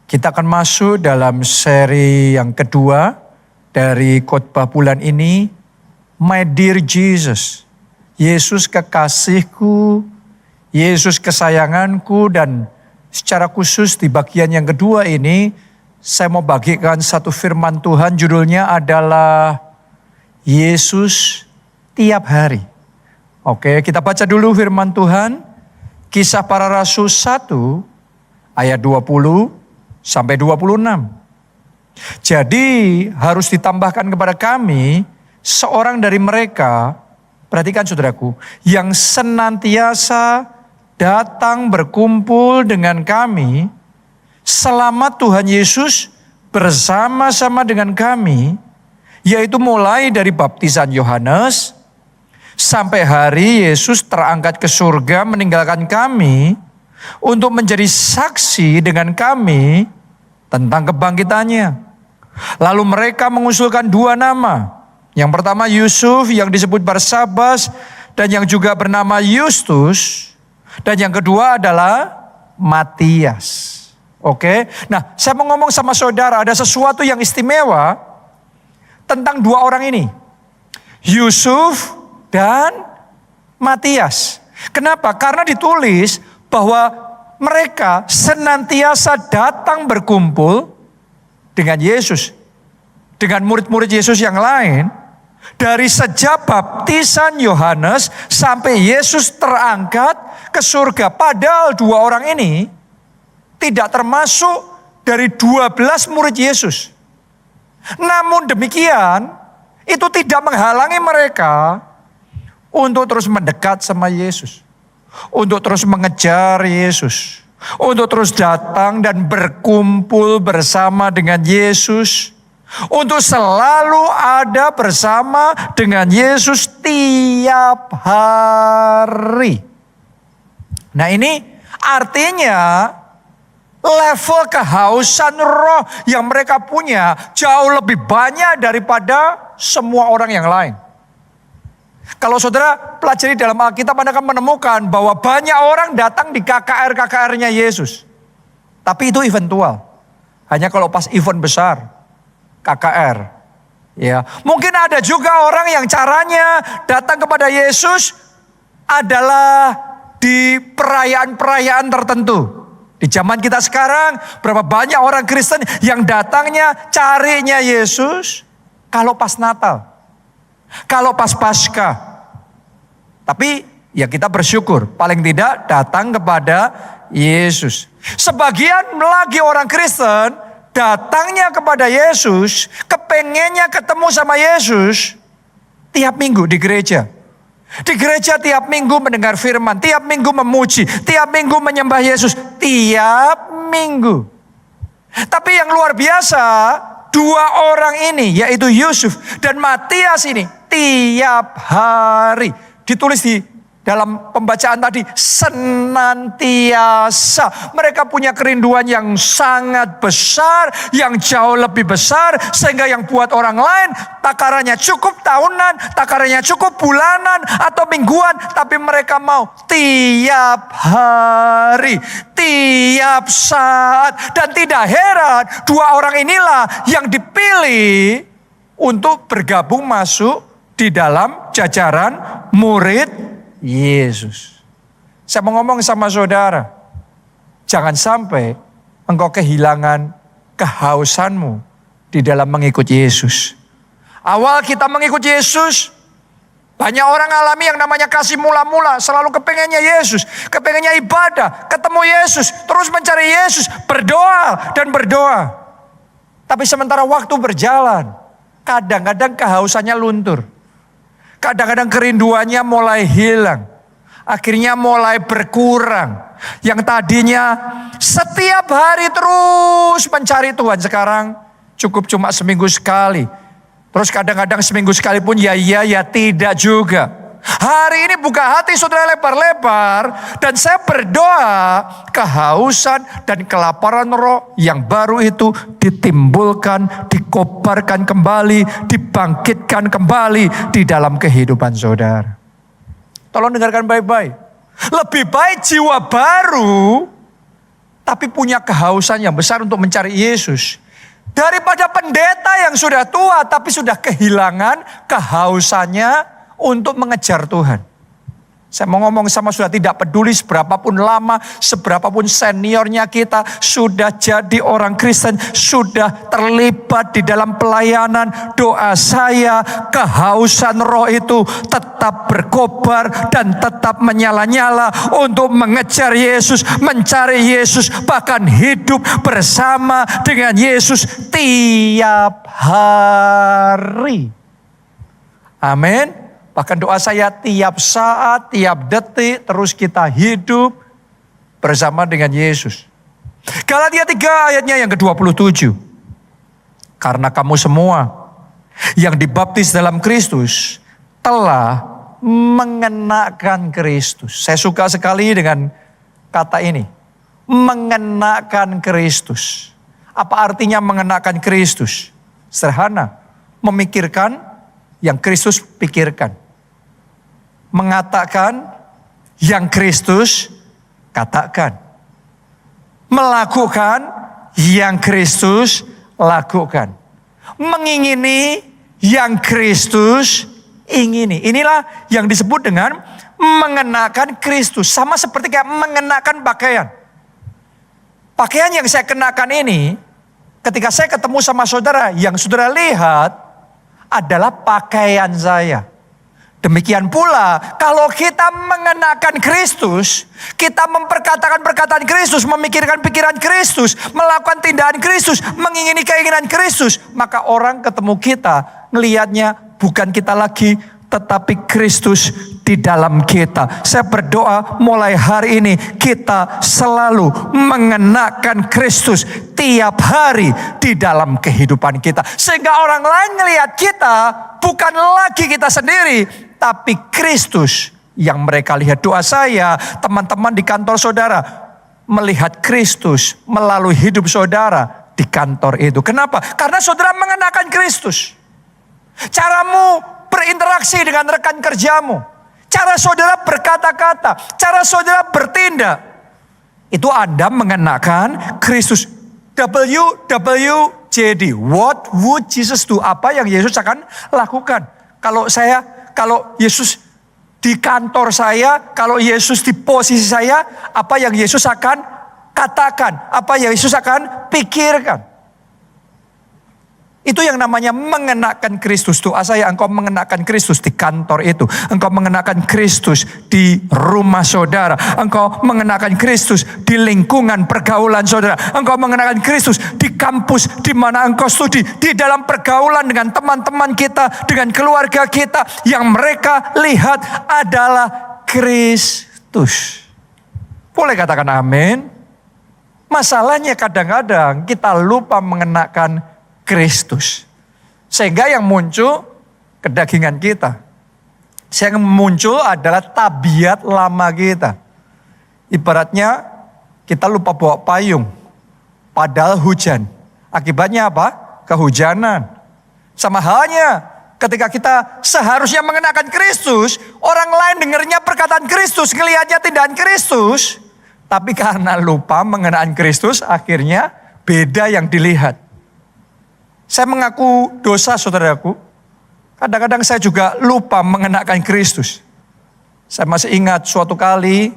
Kita akan masuk dalam seri yang kedua dari khotbah bulan ini, My Dear Jesus. Yesus kekasihku, Yesus kesayanganku, dan secara khusus di bagian yang kedua ini, saya mau bagikan satu firman Tuhan, judulnya adalah Yesus tiap hari. Oke, kita baca dulu firman Tuhan. Kisah Para Rasul 1 ayat 20 sampai 26. Jadi harus ditambahkan kepada kami seorang dari mereka, perhatikan saudaraku, yang senantiasa datang berkumpul dengan kami selama Tuhan Yesus bersama-sama dengan kami, yaitu mulai dari baptisan Yohanes sampai hari Yesus terangkat ke surga meninggalkan kami untuk menjadi saksi dengan kami tentang kebangkitannya. Lalu mereka mengusulkan dua nama. Yang pertama Yusuf yang disebut Barsabas dan yang juga bernama Yustus. Dan yang kedua adalah Matias. Oke, nah saya mau ngomong sama saudara, ada sesuatu yang istimewa tentang dua orang ini. Yusuf dan Matias. Kenapa? Karena ditulis bahwa mereka senantiasa datang berkumpul dengan Yesus. Dengan murid-murid Yesus yang lain. Dari sejak baptisan Yohanes sampai Yesus terangkat ke surga. Padahal dua orang ini tidak termasuk dari 12 murid Yesus. Namun demikian, itu tidak menghalangi mereka untuk terus mendekat sama Yesus. Untuk terus mengejar Yesus. Untuk terus datang dan berkumpul bersama dengan Yesus. Untuk selalu ada bersama dengan Yesus tiap hari. Nah ini artinya level kehausan roh yang mereka punya jauh lebih banyak daripada semua orang yang lain. Kalau saudara pelajari dalam Alkitab, Anda akan menemukan bahwa banyak orang datang di KKR-KKR-nya Yesus. Tapi itu eventual. Hanya kalau pas event besar, KKR. Ya, mungkin ada juga orang yang caranya datang kepada Yesus adalah di perayaan-perayaan tertentu. Di zaman kita sekarang, berapa banyak orang Kristen yang datangnya carinya Yesus kalau pas Natal. Kalau pas Paskah. Tapi ya kita bersyukur paling tidak datang kepada Yesus. Sebagian lagi orang Kristen datangnya kepada Yesus, kepengennya ketemu sama Yesus tiap minggu di gereja. Di gereja tiap minggu mendengar firman, tiap minggu memuji, tiap minggu menyembah Yesus, tiap minggu. Tapi yang luar biasa, dua orang ini yaitu Yusuf dan Matias ini tiap hari. Ditulis di dalam pembacaan tadi, senantiasa. Mereka punya kerinduan yang sangat besar, yang jauh lebih besar. Sehingga yang buat orang lain, takarannya cukup tahunan, takarannya cukup bulanan atau mingguan. Tapi mereka mau tiap hari, tiap saat. Dan tidak heran, dua orang inilah yang dipilih untuk bergabung masuk di dalam jajaran murid Yesus. Saya mau ngomong sama saudara, jangan sampai engkau kehilangan kehausanmu di dalam mengikut Yesus. Awal kita mengikut Yesus, banyak orang alami yang namanya kasih mula-mula, selalu kepengennya Yesus, kepengennya ibadah, ketemu Yesus, terus mencari Yesus, berdoa dan berdoa. Tapi sementara waktu berjalan, kadang-kadang kehausannya luntur. Kadang-kadang kerinduannya mulai hilang. Akhirnya mulai berkurang. Yang tadinya setiap hari terus mencari Tuhan, sekarang cukup cuma seminggu sekali. Terus kadang-kadang seminggu sekali pun ya iya ya tidak juga. Hari ini buka hati saudara lebar-lebar. Dan saya berdoa kehausan dan kelaparan roh yang baru itu ditimbulkan, dikobarkan kembali, dibangkitkan kembali di dalam kehidupan saudara. Tolong dengarkan baik-baik. Lebih baik jiwa baru tapi punya kehausan yang besar untuk mencari Yesus. Daripada pendeta yang sudah tua tapi sudah kehilangan kehausannya untuk mengejar Tuhan. Saya mau ngomong sama sudah, tidak peduli seberapapun lama, seberapapun seniornya kita, sudah jadi orang Kristen, sudah terlibat di dalam pelayanan. Doa saya, kehausan roh itu tetap berkobar dan tetap menyala-nyala untuk mengejar Yesus, mencari Yesus, bahkan hidup bersama dengan Yesus tiap hari. Amin. Bahkan doa saya tiap saat, tiap detik terus kita hidup bersama dengan Yesus. Galatia 3 ayatnya yang ke-27. Karena kamu semua yang dibaptis dalam Kristus telah mengenakan Kristus. Saya suka sekali dengan kata ini. Mengenakan Kristus. Apa artinya mengenakan Kristus? Sederhana. Memikirkan yang Kristus pikirkan. Mengatakan yang Kristus katakan. Melakukan yang Kristus lakukan. Mengingini yang Kristus ingini. Inilah yang disebut dengan mengenakan Kristus. Sama seperti kayak mengenakan pakaian. Pakaian yang saya kenakan ini, ketika saya ketemu sama saudara, yang saudara lihat adalah pakaian saya. Demikian pula kalau kita mengenakan Kristus, kita memperkatakan perkataan Kristus, memikirkan pikiran Kristus, melakukan tindakan Kristus, mengingini keinginan Kristus, maka orang ketemu kita ngelihatnya bukan kita lagi, tetapi Kristus di dalam kita. Saya berdoa mulai hari ini kita selalu mengenakan Kristus tiap hari di dalam kehidupan kita. Sehingga orang lain ngelihat kita bukan lagi kita sendiri, tapi Kristus yang mereka lihat. Doa saya, teman-teman di kantor saudara melihat Kristus melalui hidup saudara di kantor itu. Kenapa? Karena saudara mengenakan Kristus. Caramu berinteraksi dengan rekan kerjamu, cara saudara berkata-kata, cara saudara bertindak, itu Anda mengenakan Kristus. WWJD, what would Jesus do? Apa yang Yesus akan lakukan? Kalau Yesus di kantor saya, kalau Yesus di posisi saya, apa yang Yesus akan katakan? Apa yang Yesus akan pikirkan? Itu yang namanya mengenakan Kristus. Doa saya, engkau mengenakan Kristus di kantor itu. Engkau mengenakan Kristus di rumah saudara. Engkau mengenakan Kristus di lingkungan pergaulan saudara. Engkau mengenakan Kristus di kampus di mana engkau studi. Di dalam pergaulan dengan teman-teman kita, dengan keluarga kita. Yang mereka lihat adalah Kristus. Boleh katakan amin? Masalahnya kadang-kadang kita lupa mengenakan Kristus. Sehingga yang muncul kedagingan kita. Yang muncul adalah tabiat lama kita. Ibaratnya kita lupa bawa payung. Padahal hujan. Akibatnya apa? Kehujanan. Sama halnya ketika kita seharusnya mengenakan Kristus. Orang lain dengarnya perkataan Kristus. Ngelihatnya tindakan Kristus. Tapi karena lupa mengenakan Kristus, akhirnya beda yang dilihat. Saya mengaku dosa saudaraku. Kadang-kadang saya juga lupa mengenakan Kristus. Saya masih ingat suatu kali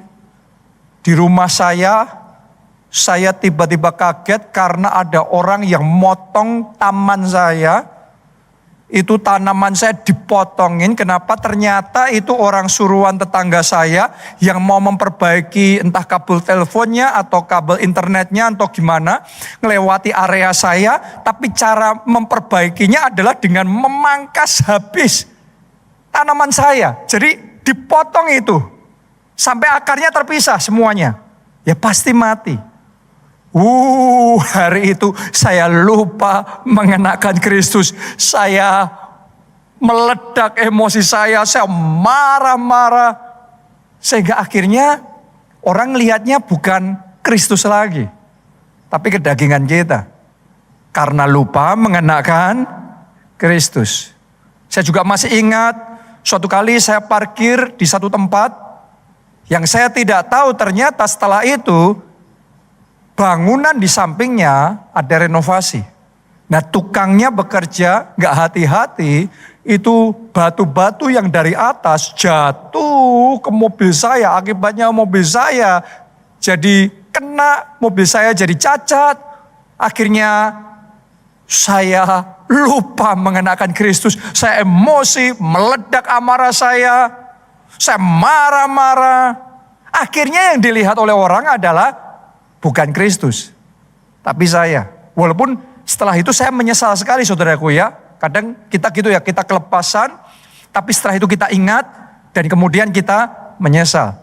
di rumah saya tiba-tiba kaget karena ada orang yang motong taman saya. Itu tanaman saya dipotongin. Kenapa? Ternyata itu orang suruhan tetangga saya yang mau memperbaiki entah kabel teleponnya atau kabel internetnya atau gimana. Ngelewati area saya. Tapi cara memperbaikinya adalah dengan memangkas habis tanaman saya. Jadi dipotong itu. Sampai akarnya terpisah semuanya. Ya pasti mati. Hari itu saya lupa mengenakan Kristus. Saya meledak emosi saya marah-marah. Sehingga akhirnya orang lihatnya bukan Kristus lagi. Tapi kedagingan kita. Karena lupa mengenakan Kristus. Saya juga masih ingat suatu kali saya parkir di satu tempat. Yang saya tidak tahu ternyata setelah itu bangunan di sampingnya ada renovasi. Nah, tukangnya bekerja nggak hati-hati, itu batu-batu yang dari atas jatuh ke mobil saya. Akibatnya mobil saya jadi kena, mobil saya jadi cacat. Akhirnya saya lupa mengenakan Kristus. Saya emosi, meledak amarah saya marah-marah. Akhirnya yang dilihat oleh orang adalah bukan Kristus, tapi saya. Walaupun setelah itu saya menyesal sekali, saudaraku ya. Kadang kita gitu ya, kita kelepasan, tapi setelah itu kita ingat dan kemudian kita menyesal.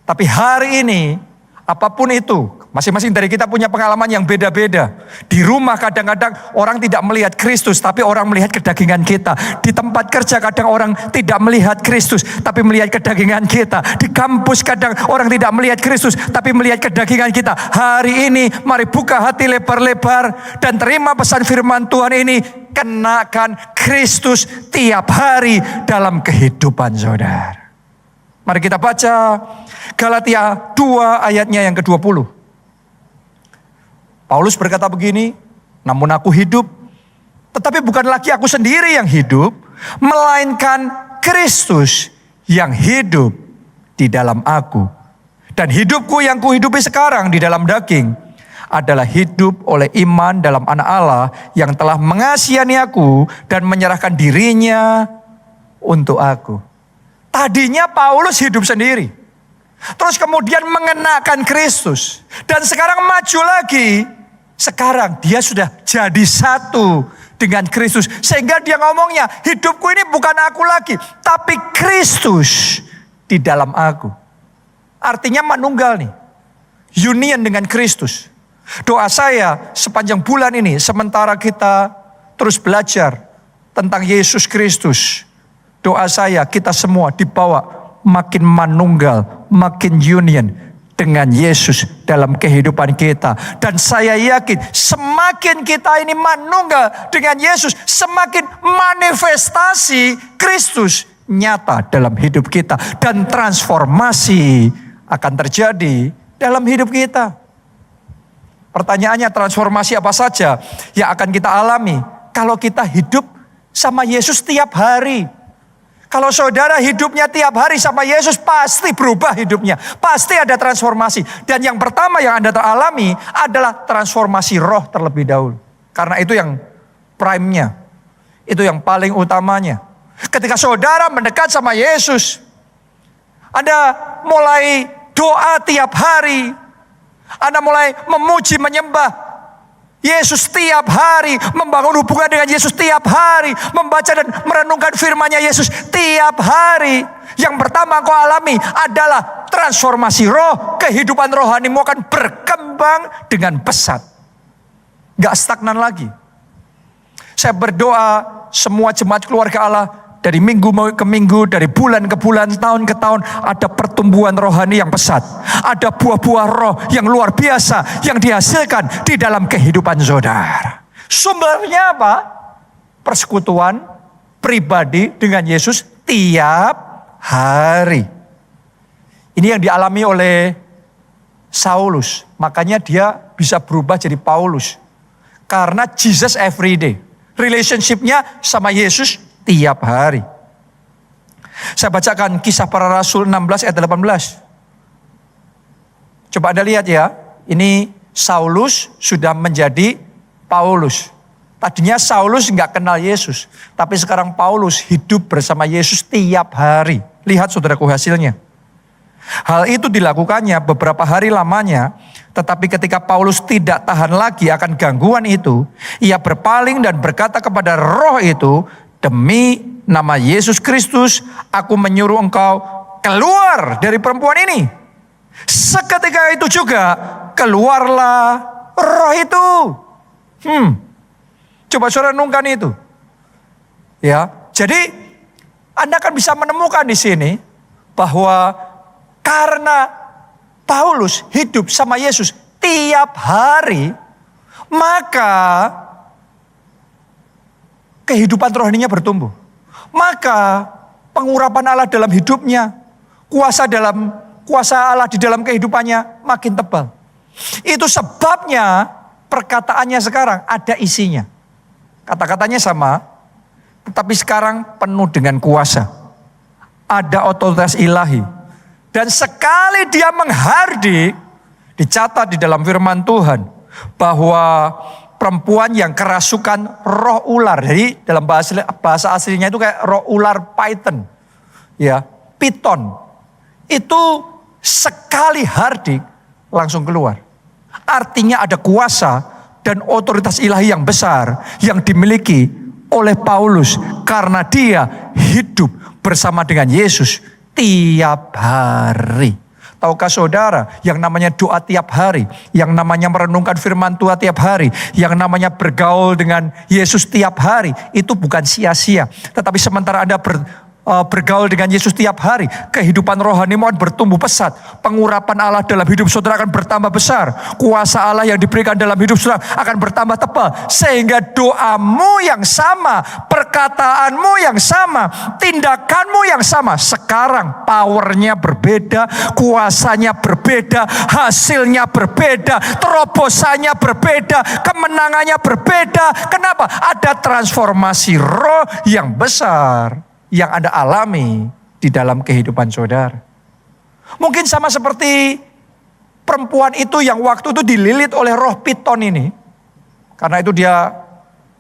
Tapi hari ini, apapun itu, masing-masing dari kita punya pengalaman yang beda-beda. Di rumah kadang-kadang orang tidak melihat Kristus, tapi orang melihat kedagingan kita. Di tempat kerja kadang orang tidak melihat Kristus, tapi melihat kedagingan kita. Di kampus kadang orang tidak melihat Kristus, tapi melihat kedagingan kita. Hari ini mari buka hati lebar-lebar dan terima pesan firman Tuhan ini. Kenakan Kristus tiap hari dalam kehidupan saudara. Mari kita baca Galatia 2 ayatnya yang ke-20. Paulus berkata begini, namun aku hidup, tetapi bukan lagi aku sendiri yang hidup, melainkan Kristus yang hidup di dalam aku. Dan hidupku yang kuhidupi sekarang di dalam daging adalah hidup oleh iman dalam anak Allah yang telah mengasihani aku dan menyerahkan dirinya untuk aku. Tadinya Paulus hidup sendiri. Terus kemudian mengenakan Kristus. Dan sekarang maju lagi. Sekarang dia sudah jadi satu dengan Kristus. Sehingga dia ngomongnya, hidupku ini bukan aku lagi, tapi Kristus di dalam aku. Artinya manunggal nih. Union dengan Kristus. Doa saya sepanjang bulan ini, sementara kita terus belajar tentang Yesus Kristus. Doa saya kita semua dibawa makin manunggal, makin union dengan Yesus dalam kehidupan kita. Dan saya yakin semakin kita ini manunggal dengan Yesus, semakin manifestasi Kristus nyata dalam hidup kita. Dan transformasi akan terjadi dalam hidup kita. Pertanyaannya, transformasi apa saja yang akan kita alami kalau kita hidup sama Yesus tiap hari? Kalau saudara hidupnya tiap hari sama Yesus, pasti berubah hidupnya. Pasti ada transformasi. Dan yang pertama yang Anda alami adalah transformasi roh terlebih dahulu. Karena itu yang prime-nya. Itu yang paling utamanya. Ketika saudara mendekat sama Yesus, Anda mulai doa tiap hari. Anda mulai memuji, menyembah Yesus tiap hari, membangun hubungan dengan Yesus tiap hari, membaca dan merenungkan firman-Nya Yesus tiap hari. Yang pertama kau alami adalah transformasi roh. Kehidupan rohanimu akan berkembang dengan pesat. Gak stagnan lagi. Saya berdoa semua jemaat keluarga Allah dari minggu ke minggu, dari bulan ke bulan, tahun ke tahun, ada pertumbuhan rohani yang pesat. Ada buah-buah roh yang luar biasa yang dihasilkan di dalam kehidupan saudara. Sumbernya apa? Persekutuan pribadi dengan Yesus tiap hari. Ini yang dialami oleh Saulus. Makanya dia bisa berubah jadi Paulus. Karena Jesus every day. Relationship-nya sama Yesus tiap hari. Saya bacakan Kisah Para Rasul 16 ayat 18. Coba Anda lihat ya. Ini Saulus sudah menjadi Paulus. Tadinya Saulus nggak kenal Yesus. Tapi sekarang Paulus hidup bersama Yesus tiap hari. Lihat saudaraku hasilnya. Hal itu dilakukannya beberapa hari lamanya. Tetapi ketika Paulus tidak tahan lagi akan gangguan itu, ia berpaling dan berkata kepada roh itu, demi nama Yesus Kristus, aku menyuruh engkau keluar dari perempuan ini. Seketika itu juga keluarlah roh itu. Coba saudara renungkan itu. Ya, jadi Anda akan bisa menemukan di sini bahwa karena Paulus hidup sama Yesus tiap hari, maka kehidupan rohaninya bertumbuh. Maka pengurapan Allah dalam hidupnya, kuasa Allah di dalam kehidupannya makin tebal. Itu sebabnya perkataannya sekarang ada isinya. Kata-katanya sama, tetapi sekarang penuh dengan kuasa. Ada otoritas ilahi. Dan sekali dia menghardik, dicatat di dalam firman Tuhan, bahwa perempuan yang kerasukan roh ular. Jadi dalam bahasa aslinya itu kayak roh ular python. Ya, piton. Itu sekali hardik langsung keluar. Artinya ada kuasa dan otoritas ilahi yang besar yang dimiliki oleh Paulus karena dia hidup bersama dengan Yesus tiap hari. Tahukah saudara, yang namanya doa tiap hari, yang namanya merenungkan firman Tuhan tiap hari, yang namanya bergaul dengan Yesus tiap hari, itu bukan sia-sia. Tetapi sementara Anda bergaul dengan Yesus tiap hari, kehidupan rohanimu akan bertumbuh pesat. Pengurapan Allah dalam hidup saudara akan bertambah besar. Kuasa Allah yang diberikan dalam hidup saudara akan bertambah tebal. Sehingga doamu yang sama, perkataanmu yang sama, tindakanmu yang sama. Sekarang powernya berbeda, kuasanya berbeda, hasilnya berbeda, terobosannya berbeda, kemenangannya berbeda. Kenapa? Ada transformasi roh yang besar yang Anda alami di dalam kehidupan saudara. Mungkin sama seperti perempuan itu yang waktu itu dililit oleh roh piton ini. Karena itu dia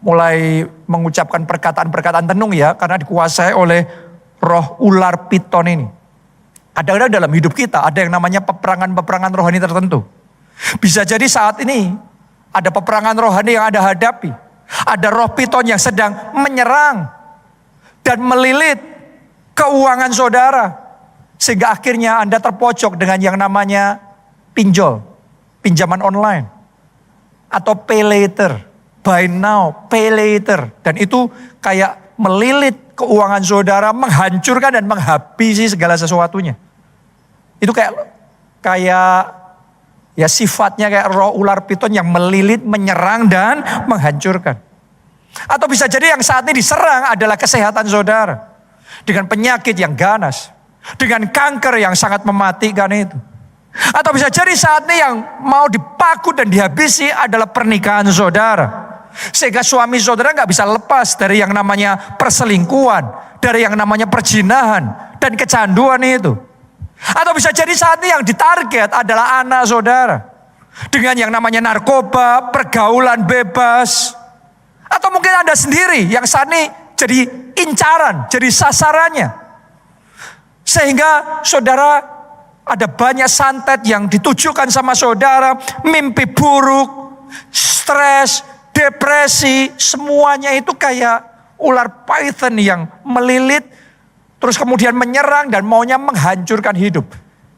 mulai mengucapkan perkataan-perkataan tenung ya, karena dikuasai oleh roh ular piton ini. Ada dalam hidup kita, ada yang namanya peperangan-peperangan rohani tertentu. Bisa jadi saat ini ada peperangan rohani yang Anda hadapi. Ada roh piton yang sedang menyerang dan melilit keuangan saudara. Sehingga akhirnya Anda terpojok dengan yang namanya pinjol, pinjaman online. Atau pay later, buy now, pay later. Dan itu kayak melilit keuangan saudara, menghancurkan dan menghabisi segala sesuatunya. Itu kayak ya sifatnya kayak roh ular piton yang melilit, menyerang dan menghancurkan. Atau bisa jadi yang saat ini diserang adalah kesehatan saudara. Dengan penyakit yang ganas. Dengan kanker yang sangat mematikan itu. Atau bisa jadi saat ini yang mau dipaku dan dihabisi adalah pernikahan saudara. Sehingga suami saudara gak bisa lepas dari yang namanya perselingkuhan. Dari yang namanya perzinahan dan kecanduan itu. Atau bisa jadi saat ini yang ditarget adalah anak saudara. Dengan yang namanya narkoba, pergaulan bebas. Atau mungkin Anda sendiri yang saat ini jadi incaran, jadi sasarannya. Sehingga saudara ada banyak santet yang ditujukan sama saudara, mimpi buruk, stres, depresi, semuanya itu kayak ular python yang melilit, terus kemudian menyerang dan maunya menghancurkan hidup.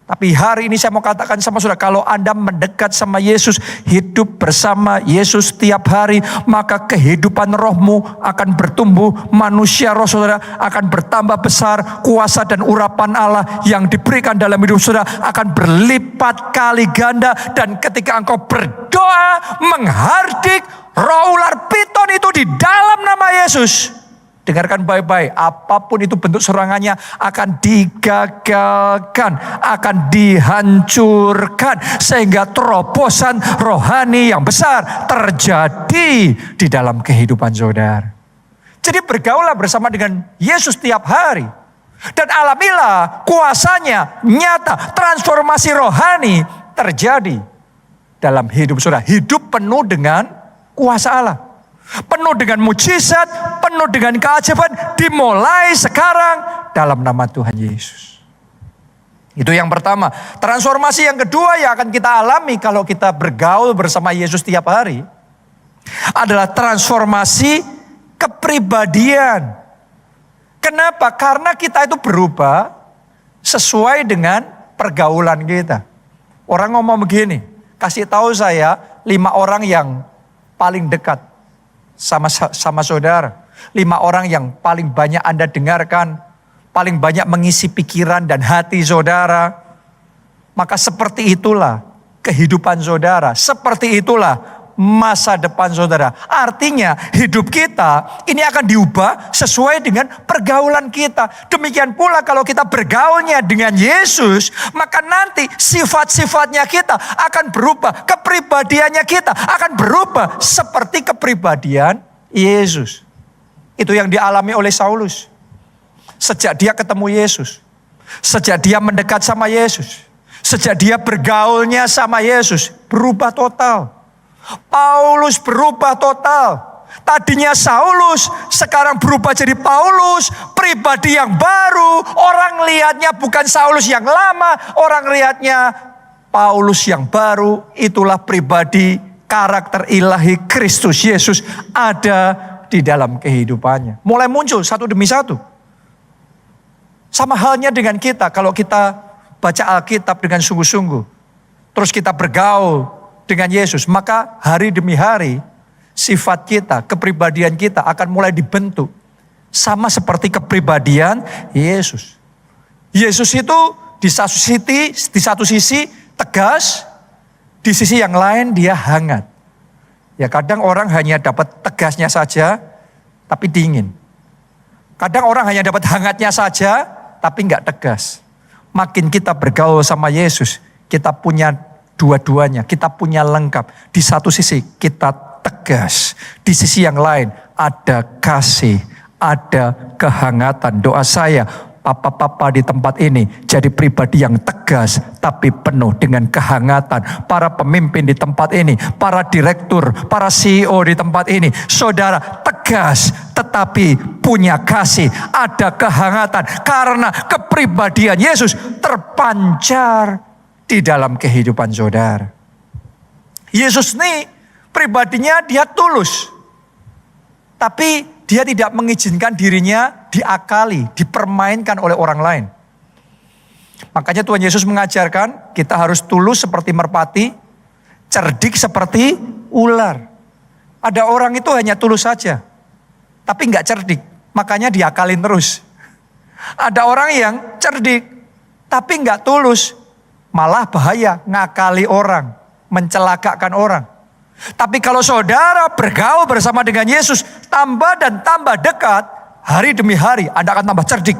Tapi hari ini saya mau katakan sama saudara, kalau Anda mendekat sama Yesus, hidup bersama Yesus tiap hari, maka kehidupan rohmu akan bertumbuh, manusia roh saudara akan bertambah besar, kuasa dan urapan Allah yang diberikan dalam hidup saudara akan berlipat kali ganda. Dan ketika engkau berdoa, menghardik roh ular piton itu di dalam nama Yesus, dengarkan baik-baik, apapun itu bentuk serangannya akan digagalkan, akan dihancurkan. Sehingga terobosan rohani yang besar terjadi di dalam kehidupan saudara. Jadi bergaulah bersama dengan Yesus tiap hari. Dan alamilah kuasanya nyata, transformasi rohani terjadi dalam hidup saudara. Hidup penuh dengan kuasa Allah. Penuh dengan mujizat, penuh dengan keajaiban, dimulai sekarang dalam nama Tuhan Yesus. Itu yang pertama. Transformasi yang kedua yang akan kita alami kalau kita bergaul bersama Yesus tiap hari adalah transformasi kepribadian. Kenapa? Karena kita itu berubah sesuai dengan pergaulan kita. Orang ngomong begini, kasih tahu saya 5 orang yang paling dekat sama saudara. 5 orang yang paling banyak Anda dengarkan, paling banyak mengisi pikiran dan hati saudara. Maka seperti itulah kehidupan saudara. Seperti itulah masa depan saudara. Artinya hidup kita ini akan diubah sesuai dengan pergaulan kita. Demikian pula kalau kita bergaulnya dengan Yesus, maka nanti sifat-sifatnya kita akan berubah. Kepribadiannya kita akan berubah seperti kepribadian Yesus. Itu yang dialami oleh Saulus. Sejak dia ketemu Yesus. Sejak dia mendekat sama Yesus. Sejak dia bergaulnya sama Yesus. Berubah total. Paulus berubah total. Tadinya Saulus, sekarang berubah jadi Paulus. Pribadi yang baru. Orang lihatnya bukan Saulus yang lama. Orang lihatnya Paulus yang baru. Itulah pribadi karakter ilahi Kristus Yesus ada di dalam kehidupannya. Mulai muncul satu demi satu. Sama halnya dengan kita. Kalau kita baca Alkitab dengan sungguh-sungguh. Terus kita bergaul dengan Yesus, maka hari demi hari sifat kita, kepribadian kita akan mulai dibentuk sama seperti kepribadian Yesus. Yesus itu di satu sisi tegas, di sisi yang lain dia hangat. Ya kadang orang hanya dapat tegasnya saja, tapi dingin. Kadang orang hanya dapat hangatnya saja, tapi nggak tegas. Makin kita bergaul sama Yesus, kita punya dua-duanya, kita punya lengkap. Di satu sisi kita tegas, di sisi yang lain ada kasih, ada kehangatan. Doa saya, papa-papa di tempat ini jadi pribadi yang tegas tapi penuh dengan kehangatan. Para pemimpin di tempat ini, para direktur, para CEO di tempat ini, saudara tegas tetapi punya kasih, ada kehangatan karena kepribadian Yesus terpancar di dalam kehidupan saudara. Yesus ini pribadinya dia tulus. Tapi dia tidak mengizinkan dirinya diakali, dipermainkan oleh orang lain. Makanya Tuhan Yesus mengajarkan kita harus tulus seperti merpati, cerdik seperti ular. Ada orang itu hanya tulus saja, tapi nggak cerdik, makanya diakalin terus. Ada orang yang cerdik, tapi nggak tulus, malah bahaya, ngakali orang, mencelakakan orang. Tapi kalau saudara bergaul bersama dengan Yesus, tambah dan tambah dekat, hari demi hari Anda akan tambah cerdik,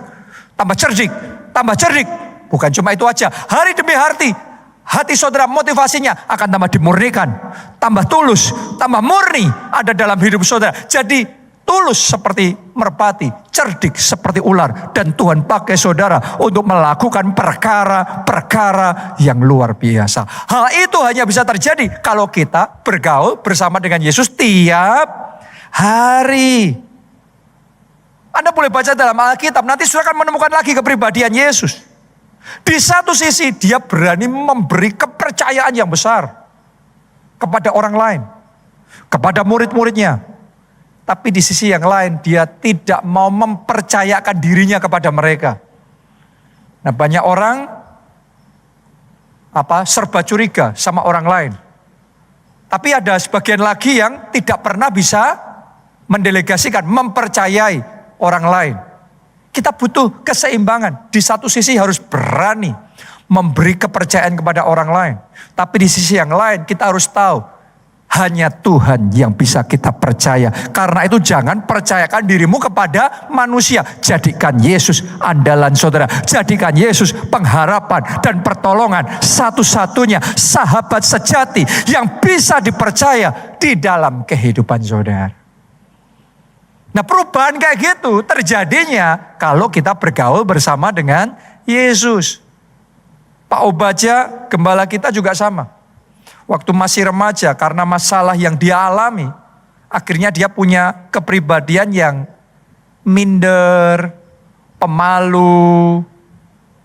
tambah cerdik, tambah cerdik. Bukan cuma itu aja, hari demi hari, hati saudara motivasinya akan tambah dimurnikan, tambah tulus, tambah murni ada dalam hidup saudara. Jadi tulus seperti merpati, cerdik seperti ular. Dan Tuhan pakai saudara untuk melakukan perkara-perkara yang luar biasa. Hal itu hanya bisa terjadi kalau kita bergaul bersama dengan Yesus tiap hari. Anda boleh baca dalam Alkitab, nanti saudara akan menemukan lagi kepribadian Yesus. Di satu sisi dia berani memberi kepercayaan yang besar kepada orang lain, kepada murid-muridnya. Tapi di sisi yang lain dia tidak mau mempercayakan dirinya kepada mereka. Nah banyak orang serba curiga sama orang lain. Tapi ada sebagian lagi yang tidak pernah bisa mendelegasikan, mempercayai orang lain. Kita butuh keseimbangan. Di satu sisi harus berani memberi kepercayaan kepada orang lain. Tapi di sisi yang lain kita harus tahu, hanya Tuhan yang bisa kita percaya. Karena itu jangan percayakan dirimu kepada manusia. Jadikan Yesus andalan saudara. Jadikan Yesus pengharapan dan pertolongan. Satu-satunya sahabat sejati yang bisa dipercaya di dalam kehidupan saudara. Nah perubahan kayak gitu terjadinya kalau kita bergaul bersama dengan Yesus. Pak Obaja, gembala kita juga sama. Waktu masih remaja, karena masalah yang dia alami, akhirnya dia punya kepribadian yang minder, pemalu.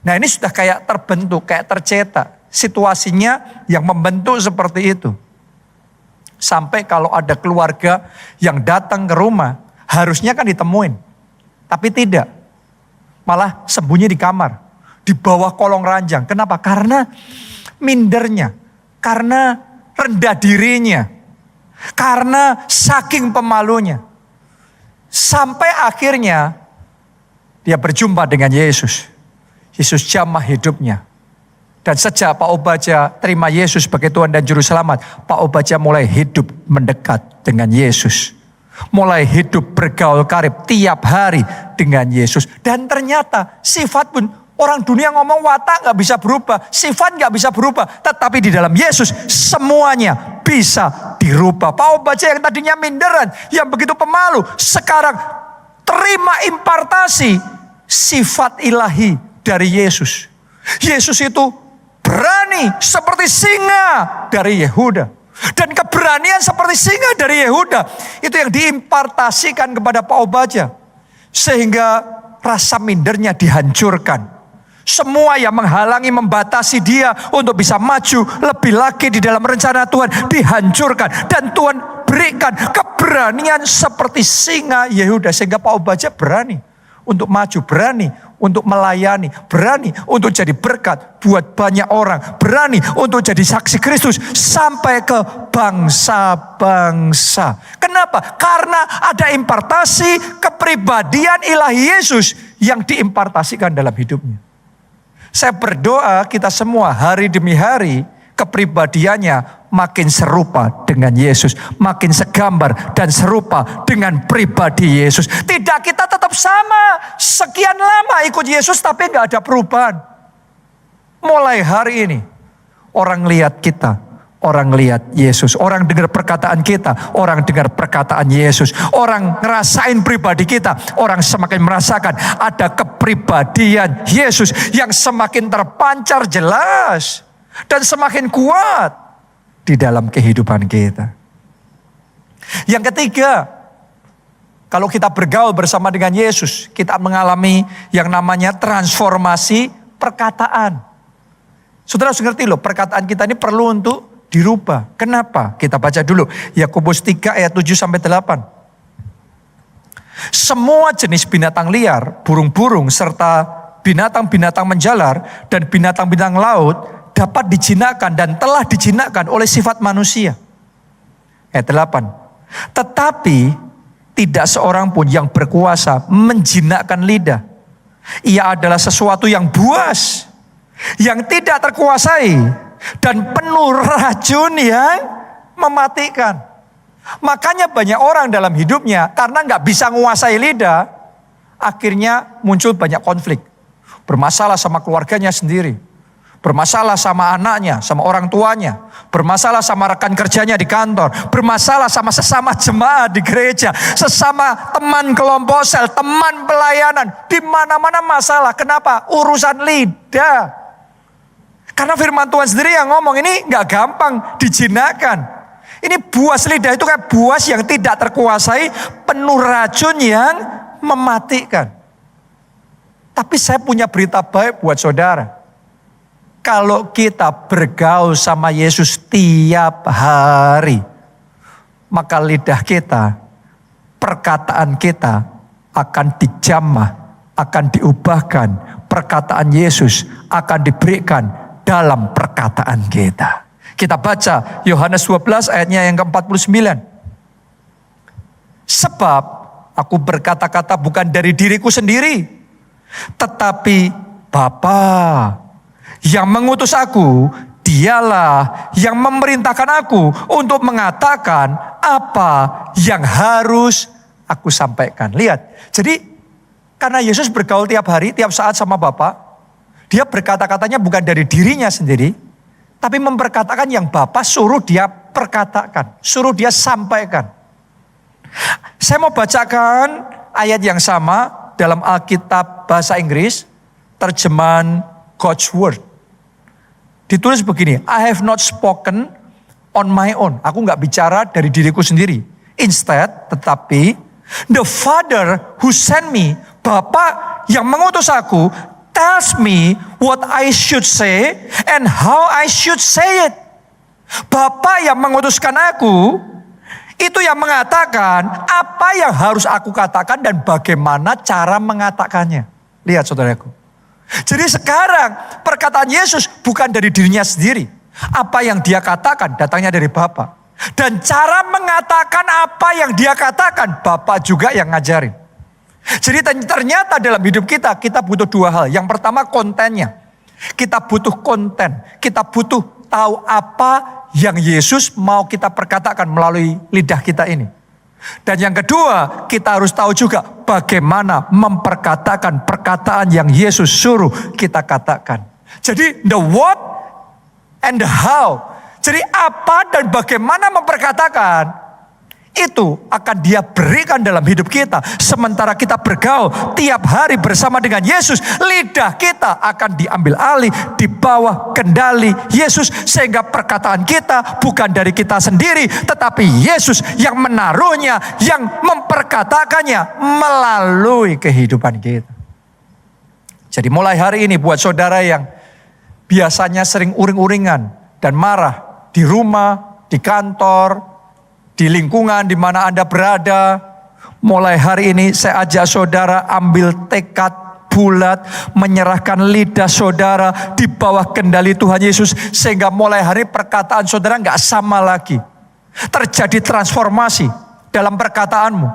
Nah ini sudah kayak terbentuk, kayak tercetak. Situasinya yang membentuk seperti itu. Sampai kalau ada keluarga yang datang ke rumah, harusnya kan ditemuin. Tapi tidak. Malah sembunyi di kamar, di bawah kolong ranjang. Kenapa? Karena mindernya. Karena rendah dirinya. Karena saking pemalunya. Sampai akhirnya dia berjumpa dengan Yesus. Yesus jamah hidupnya. Dan sejak Pak Obadja terima Yesus sebagai Tuhan dan Juru Selamat, Pak Obadja mulai hidup mendekat dengan Yesus. Mulai hidup bergaul karib tiap hari dengan Yesus. Dan ternyata sifat pun, orang dunia ngomong watak gak bisa berubah, sifat gak bisa berubah. Tetapi di dalam Yesus semuanya bisa dirubah. Pak Obadja yang tadinya minderan, yang begitu pemalu, sekarang terima impartasi sifat ilahi dari Yesus. Yesus itu berani seperti singa dari Yehuda. Dan keberanian seperti singa dari Yehuda, itu yang diimpartasikan kepada Pak Obadja. Sehingga rasa mindernya dihancurkan. Semua yang menghalangi, membatasi dia untuk bisa maju lebih lagi di dalam rencana Tuhan dihancurkan. Dan Tuhan berikan keberanian seperti singa Yehuda. Sehingga Pak Obadja berani untuk maju, berani untuk melayani, berani untuk jadi berkat buat banyak orang, berani untuk jadi saksi Kristus sampai ke bangsa-bangsa. Kenapa? Karena ada impartasi kepribadian ilahi Yesus yang diimpartasikan dalam hidupnya. Saya berdoa kita semua hari demi hari kepribadiannya makin serupa dengan Yesus. Makin segambar dan serupa dengan pribadi Yesus. Tidak kita tetap sama. Sekian lama ikut Yesus tapi gak ada perubahan. Mulai hari ini orang lihat kita, orang lihat Yesus. Orang dengar perkataan kita, orang dengar perkataan Yesus. Orang ngerasain pribadi kita, orang semakin merasakan ada kepribadian Yesus yang semakin terpancar jelas dan semakin kuat di dalam kehidupan kita. Yang ketiga, kalau kita bergaul bersama dengan Yesus, kita mengalami yang namanya transformasi perkataan. Saudara harus ngerti loh, perkataan kita ini perlu untuk dirubah. Kenapa? Kita baca dulu Yakobus 3 ayat 7-8. Semua jenis binatang liar, burung-burung serta binatang-binatang menjalar dan binatang-binatang laut dapat dijinakkan dan telah dijinakkan oleh sifat manusia. Ayat 8. Tetapi tidak seorang pun yang berkuasa menjinakkan lidah. Ia adalah sesuatu yang buas, yang tidak terkuasai dan penuh racun yang mematikan. Makanya banyak orang dalam hidupnya karena nggak bisa menguasai lidah, akhirnya muncul banyak konflik. Bermasalah sama keluarganya sendiri. Bermasalah sama anaknya, sama orang tuanya. Bermasalah sama rekan kerjanya di kantor. Bermasalah sama sesama jemaat di gereja. Sesama teman kelompok sel, teman pelayanan. Di mana-mana masalah. Kenapa? Urusan lidah. Karena firman Tuhan sendiri yang ngomong ini gak gampang dijinakkan. Ini buas lidah itu kayak buas yang tidak terkuasai, penuh racun yang mematikan. Tapi saya punya berita baik buat saudara. Kalau kita bergaul sama Yesus tiap hari, maka lidah kita, perkataan kita akan dijamah, akan diubahkan. Perkataan Yesus akan diberikan dalam perkataan kita. Kita baca Yohanes 12 ayatnya yang ke-49. Sebab aku berkata-kata bukan dari diriku sendiri, tetapi Bapa yang mengutus aku, dialah yang memerintahkan aku untuk mengatakan apa yang harus aku sampaikan. Lihat, jadi karena Yesus bergaul tiap hari, tiap saat sama Bapa, dia berkata-katanya bukan dari dirinya sendiri, tapi memperkatakan yang Bapa suruh dia perkatakan, suruh dia sampaikan. Saya mau bacakan ayat yang sama dalam Alkitab bahasa Inggris, terjemahan God's Word. Ditulis begini, I have not spoken on my own. Aku gak bicara dari diriku sendiri. Instead, tetapi, the Father who sent me, Bapa yang mengutus aku, tells me what I should say and how I should say it. Bapa yang mengutuskan aku, itu yang mengatakan apa yang harus aku katakan dan bagaimana cara mengatakannya. Lihat saudaraku. Jadi sekarang perkataan Yesus bukan dari dirinya sendiri. Apa yang dia katakan datangnya dari Bapa. Dan cara mengatakan apa yang dia katakan, Bapa juga yang ngajarin. Jadi ternyata dalam hidup kita butuh dua hal. Yang pertama kontennya. Kita butuh konten, kita butuh tahu apa yang Yesus mau kita perkatakan melalui lidah kita ini. Dan yang kedua, kita harus tahu juga bagaimana memperkatakan perkataan yang Yesus suruh kita katakan. Jadi the what and the how. Jadi apa dan bagaimana memperkatakan itu akan Dia berikan dalam hidup kita. Sementara kita bergaul tiap hari bersama dengan Yesus, lidah kita akan diambil alih di bawah kendali Yesus. Sehingga perkataan kita bukan dari kita sendiri, tetapi Yesus yang menaruhnya, yang memperkatakannya melalui kehidupan kita. Jadi mulai hari ini buat saudara yang biasanya sering uring-uringan dan marah di rumah, di kantor, di lingkungan di mana Anda berada, mulai hari ini saya ajak saudara ambil tekad bulat, menyerahkan lidah saudara di bawah kendali Tuhan Yesus, sehingga mulai hari perkataan saudara nggak sama lagi. Terjadi transformasi dalam perkataanmu.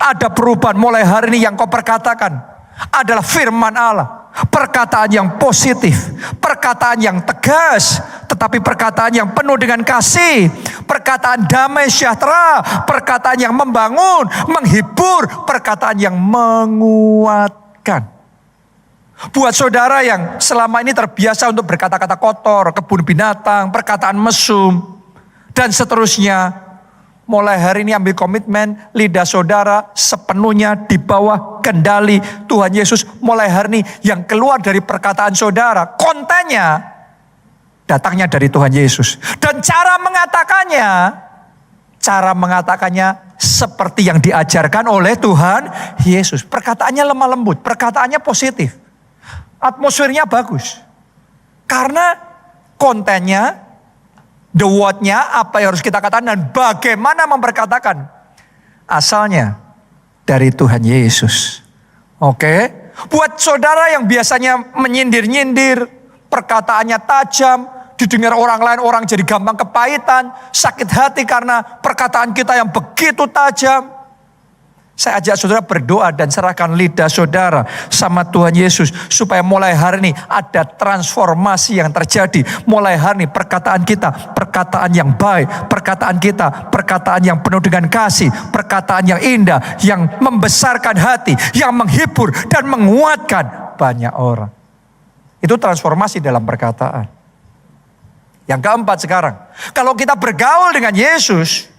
Ada perubahan mulai hari ini. Yang kau perkatakan adalah firman Allah, perkataan yang positif, perkataan yang tegas, tetapi perkataan yang penuh dengan kasih, perkataan damai sejahtera, perkataan yang membangun, menghibur, perkataan yang menguatkan. Buat saudara yang selama ini terbiasa untuk berkata-kata kotor, kebun binatang, perkataan mesum, dan seterusnya, mulai hari ini ambil komitmen lidah saudara sepenuhnya di bawah kendali Tuhan Yesus. Mulai hari ini yang keluar dari perkataan saudara, kontennya datangnya dari Tuhan Yesus. Dan cara mengatakannya seperti yang diajarkan oleh Tuhan Yesus. Perkataannya lemah lembut, perkataannya positif. Atmosfernya bagus. Karena kontennya, the what-nya, apa yang harus kita katakan dan bagaimana memperkatakan, asalnya dari Tuhan Yesus. Oke? Buat saudara yang biasanya menyindir-nyindir, perkataannya tajam, didengar orang lain, orang jadi gampang kepahitan, sakit hati karena perkataan kita yang begitu tajam. Saya ajak saudara berdoa dan serahkan lidah saudara sama Tuhan Yesus. Supaya mulai hari ini ada transformasi yang terjadi. Mulai hari ini perkataan kita, perkataan yang baik. Perkataan kita, perkataan yang penuh dengan kasih. Perkataan yang indah, yang membesarkan hati, yang menghibur dan menguatkan banyak orang. Itu transformasi dalam perkataan. Yang keempat sekarang, kalau kita bergaul dengan Yesus,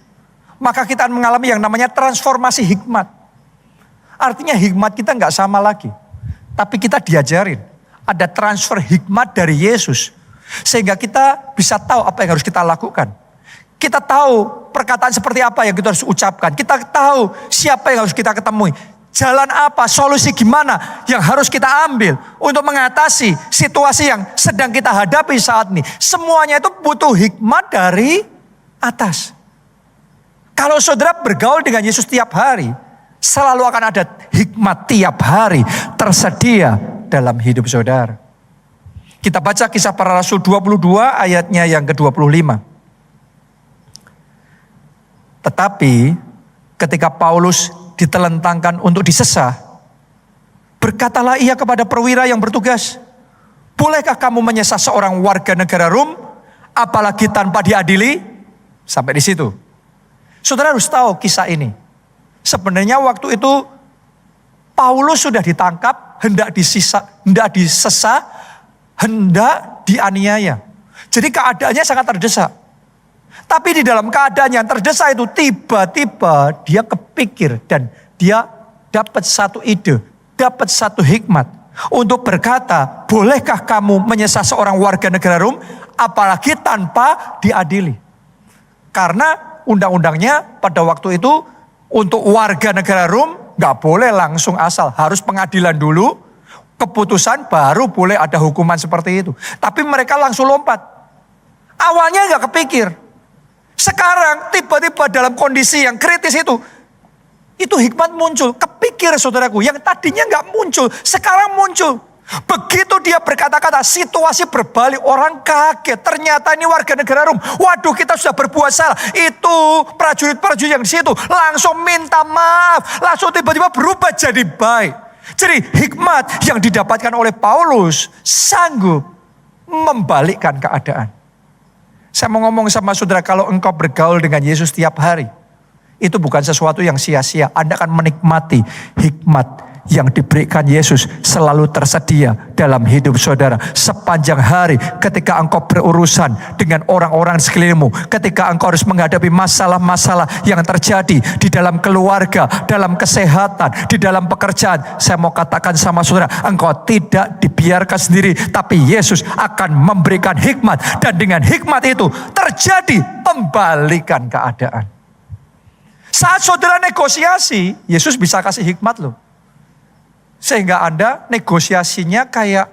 maka kita akan mengalami yang namanya transformasi hikmat. Artinya hikmat kita nggak sama lagi. Tapi kita diajarin. Ada transfer hikmat dari Yesus. Sehingga kita bisa tahu apa yang harus kita lakukan. Kita tahu perkataan seperti apa yang kita harus ucapkan. Kita tahu siapa yang harus kita ketemui. Jalan apa, solusi gimana yang harus kita ambil untuk mengatasi situasi yang sedang kita hadapi saat ini. Semuanya itu butuh hikmat dari atas. Kalau saudara bergaul dengan Yesus tiap hari, selalu akan ada hikmat tiap hari tersedia dalam hidup saudara. Kita baca Kisah Para Rasul 22 ayatnya yang ke-25. Tetapi ketika Paulus ditelentangkan untuk disesah, berkatalah ia kepada perwira yang bertugas, "Bolehkah kamu menyesah seorang warga negara Rom, apalagi tanpa diadili?" Sampai di situ. Saudara harus tahu kisah ini. Sebenarnya waktu itu Paulus sudah ditangkap, hendak disesah, hendak dianiaya. Jadi keadaannya sangat terdesak. Tapi di dalam keadaan yang terdesak itu tiba-tiba dia kepikir dan dia dapat satu ide, dapat satu hikmat untuk berkata, "Bolehkah kamu menyesah seorang warga negara Rom, apalagi tanpa diadili?" Karena undang-undangnya pada waktu itu untuk warga negara Rom gak boleh langsung asal. Harus pengadilan dulu, keputusan baru boleh ada hukuman seperti itu. Tapi mereka langsung lompat. Awalnya gak kepikir. Sekarang tiba-tiba dalam kondisi yang kritis itu hikmat muncul. Kepikir saudaraku, yang tadinya gak muncul, sekarang muncul. Begitu dia berkata-kata, situasi berbalik, orang kaget. Ternyata ini warga negara Rom. Waduh, kita sudah berbuat salah. Itu prajurit-prajurit yang di situ langsung minta maaf, langsung tiba-tiba berubah jadi baik. Jadi hikmat yang didapatkan oleh Paulus sanggup membalikkan keadaan. Saya mau ngomong sama saudara, kalau engkau bergaul dengan Yesus tiap hari, itu bukan sesuatu yang sia-sia. Anda akan menikmati hikmat yang diberikan Yesus selalu tersedia dalam hidup saudara. Sepanjang hari ketika engkau berurusan dengan orang-orang sekelilingmu, ketika engkau harus menghadapi masalah-masalah yang terjadi di dalam keluarga, dalam kesehatan, di dalam pekerjaan, saya mau katakan sama saudara, engkau tidak dibiarkan sendiri, tapi Yesus akan memberikan hikmat, dan dengan hikmat itu terjadi pembalikan keadaan. Saat saudara negosiasi, Yesus bisa kasih hikmat loh. Sehingga Anda negosiasinya kayak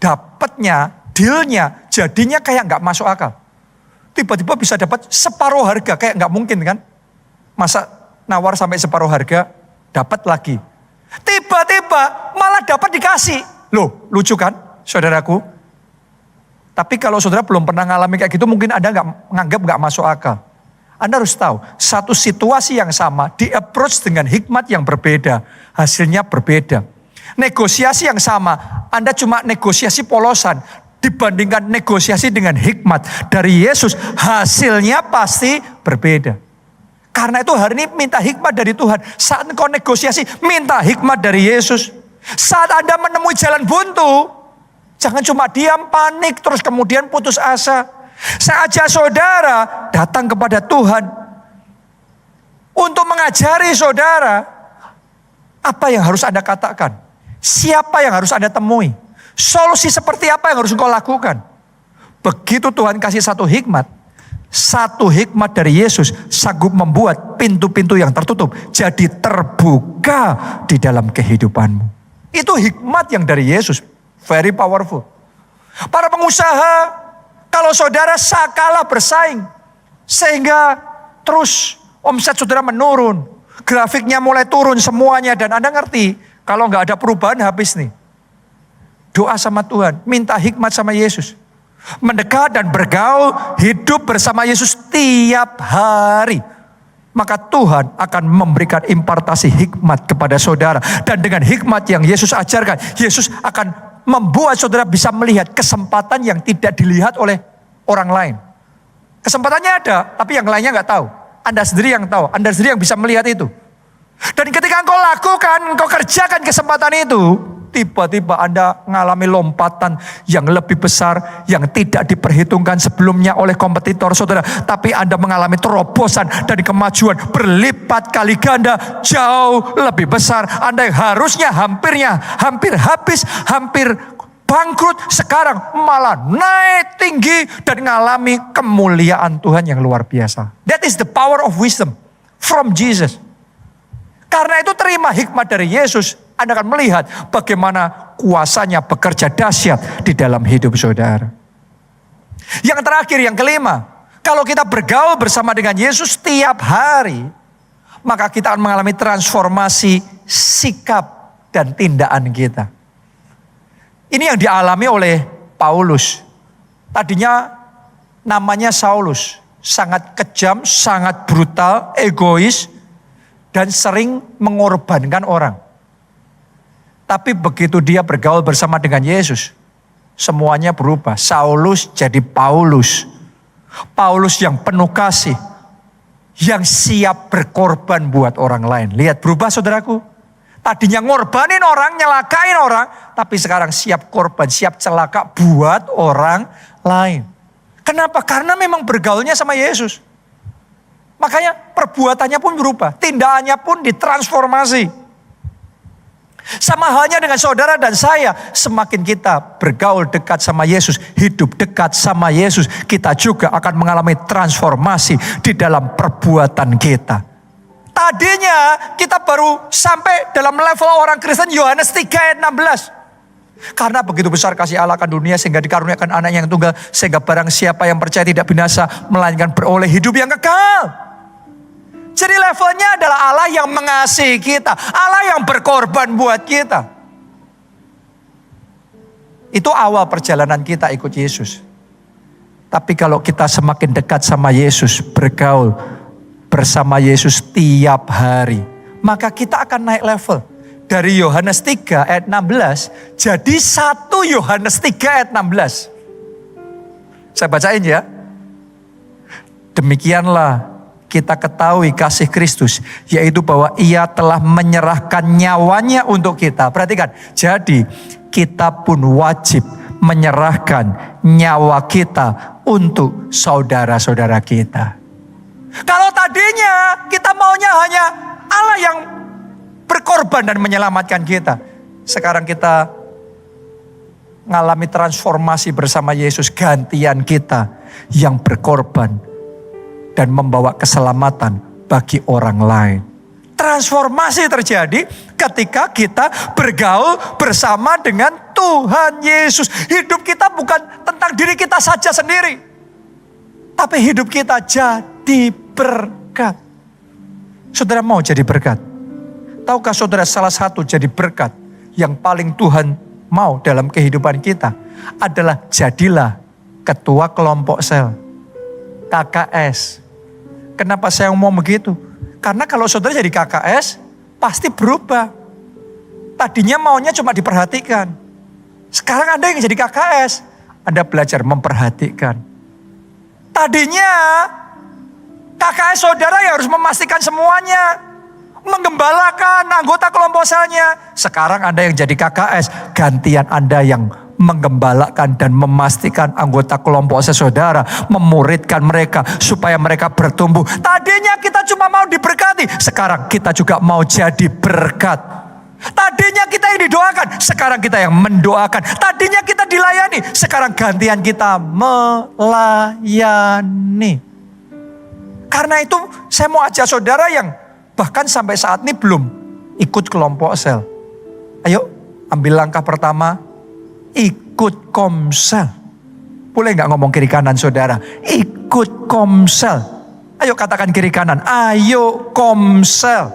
dapatnya, dealnya, jadinya kayak nggak masuk akal. Tiba-tiba bisa dapat separuh harga, kayak nggak mungkin kan. Masa nawar sampai separuh harga, dapat lagi. Tiba-tiba malah dapat dikasih. Loh, lucu kan saudaraku? Tapi kalau saudara belum pernah ngalamin kayak gitu, mungkin Anda nganggap nggak masuk akal. Anda harus tahu, satu situasi yang sama, di-approach dengan hikmat yang berbeda, hasilnya berbeda. Negosiasi yang sama, Anda cuma negosiasi polosan, dibandingkan negosiasi dengan hikmat dari Yesus, hasilnya pasti berbeda. Karena itu hari ini minta hikmat dari Tuhan. Saat engkau negosiasi, minta hikmat dari Yesus. Saat Anda menemui jalan buntu, jangan cuma diam, panik, terus kemudian putus asa. Saya ajak saudara datang kepada Tuhan untuk mengajari saudara apa yang harus Anda katakan, siapa yang harus Anda temui, solusi seperti apa yang harus engkau lakukan. Begitu Tuhan kasih satu hikmat dari Yesus sanggup membuat pintu-pintu yang tertutup jadi terbuka di dalam kehidupanmu. Itu hikmat yang dari Yesus, very powerful. Para pengusaha, kalau saudara kalah bersaing, sehingga terus omset saudara menurun, grafiknya mulai turun semuanya, dan Anda ngerti, kalau nggak ada perubahan habis nih. Doa sama Tuhan, minta hikmat sama Yesus. Mendekat dan bergaul, hidup bersama Yesus tiap hari. Maka Tuhan akan memberikan impartasi hikmat kepada saudara. Dan dengan hikmat yang Yesus ajarkan, Yesus akan membuat saudara bisa melihat kesempatan yang tidak dilihat oleh orang lain. Kesempatannya ada, tapi yang lainnya nggak tahu. Anda sendiri yang tahu, Anda sendiri yang bisa melihat itu. Dan ketika engkau lakukan, engkau kerjakan kesempatan itu, tiba-tiba Anda mengalami lompatan yang lebih besar, yang tidak diperhitungkan sebelumnya oleh kompetitor saudara. Tapi Anda mengalami terobosan dan kemajuan berlipat kali ganda, jauh lebih besar. Anda yang harusnya hampir habis, hampir bangkrut, sekarang malah naik tinggi dan mengalami kemuliaan Tuhan yang luar biasa. That is the power of wisdom from Jesus. Karena itu terima hikmat dari Yesus, Anda akan melihat bagaimana kuasanya bekerja dahsyat di dalam hidup saudara. Yang terakhir, yang kelima, kalau kita bergaul bersama dengan Yesus tiap hari, maka kita akan mengalami transformasi sikap dan tindakan kita. Ini yang dialami oleh Paulus. Tadinya namanya Saulus, sangat kejam, sangat brutal, egois, dan sering mengorbankan orang. Tapi begitu dia bergaul bersama dengan Yesus, semuanya berubah. Saulus jadi Paulus. Paulus yang penuh kasih, yang siap berkorban buat orang lain. Lihat berubah saudaraku. Tadinya ngorbanin orang, nyelakain orang, tapi sekarang siap korban, siap celaka buat orang lain. Kenapa? Karena memang bergaulnya sama Yesus. Makanya perbuatannya pun berubah, tindakannya pun ditransformasi. Sama halnya dengan saudara dan saya, semakin kita bergaul dekat sama Yesus, hidup dekat sama Yesus, kita juga akan mengalami transformasi di dalam perbuatan kita. Tadinya kita baru sampai dalam level orang Kristen Yohanes 3 ayat 16. Karena begitu besar kasih Allah akan dunia sehingga dikaruniakan anak yang tunggal, sehingga barang siapa yang percaya tidak binasa melainkan beroleh hidup yang kekal. Jadi levelnya adalah Allah yang mengasihi kita, Allah yang berkorban buat kita. Itu awal perjalanan kita ikut Yesus. Tapi kalau kita semakin dekat sama Yesus, bergaul bersama Yesus tiap hari, maka kita akan naik level. Dari Yohanes 3 ayat 16 jadi 1 Yohanes 3 ayat 16. Saya bacain ya. Demikianlah kita ketahui kasih Kristus, yaitu bahwa Ia telah menyerahkan nyawanya untuk kita. Perhatikan, jadi kita pun wajib menyerahkan nyawa kita untuk saudara-saudara kita. Kalau tadinya kita maunya hanya Allah yang berkorban dan menyelamatkan kita, sekarang kita mengalami transformasi bersama Yesus, gantian kita yang berkorban dan membawa keselamatan bagi orang lain. Transformasi terjadi ketika kita bergaul bersama dengan Tuhan Yesus. Hidup kita bukan tentang diri kita saja sendiri, tapi hidup kita jadi berkat. Saudara mau jadi berkat? Tahukah saudara salah satu jadi berkat yang paling Tuhan mau dalam kehidupan kita adalah jadilah ketua kelompok sel, KKS. Kenapa saya ngomong begitu? Karena kalau saudara jadi KKS, pasti berubah. Tadinya maunya cuma diperhatikan. Sekarang Anda yang jadi KKS, Anda belajar memperhatikan. Tadinya KKS saudara yang harus memastikan semuanya, menggembalakan anggota kelompok selnya. Sekarang Anda yang jadi KKS, gantian Anda yang menggembalakan dan memastikan anggota kelompok saudara, memuridkan mereka supaya mereka bertumbuh. Tadinya kita cuma mau diberkati, sekarang kita juga mau jadi berkat. Tadinya kita yang didoakan, sekarang kita yang mendoakan. Tadinya kita dilayani, sekarang gantian kita melayani. Karena itu saya mau ajak saudara yang bahkan sampai saat ini belum ikut kelompok sel. Ayo ambil langkah pertama, ikut komsel. Boleh gak ngomong kiri kanan saudara? Ikut komsel. Ayo katakan kiri kanan, ayo komsel.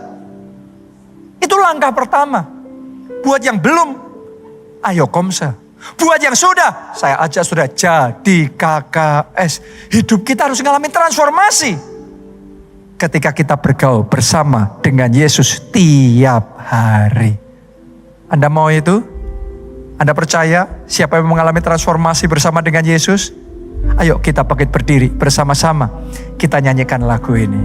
Itu langkah pertama. Buat yang belum, ayo komsel. Buat yang sudah, saya ajak saudara jadi KKS. Hidup kita harus mengalami transformasi ketika kita bergaul bersama dengan Yesus tiap hari. Anda mau itu? Anda percaya siapa yang mengalami transformasi bersama dengan Yesus? Ayo kita bangkit berdiri bersama-sama. Kita nyanyikan lagu ini.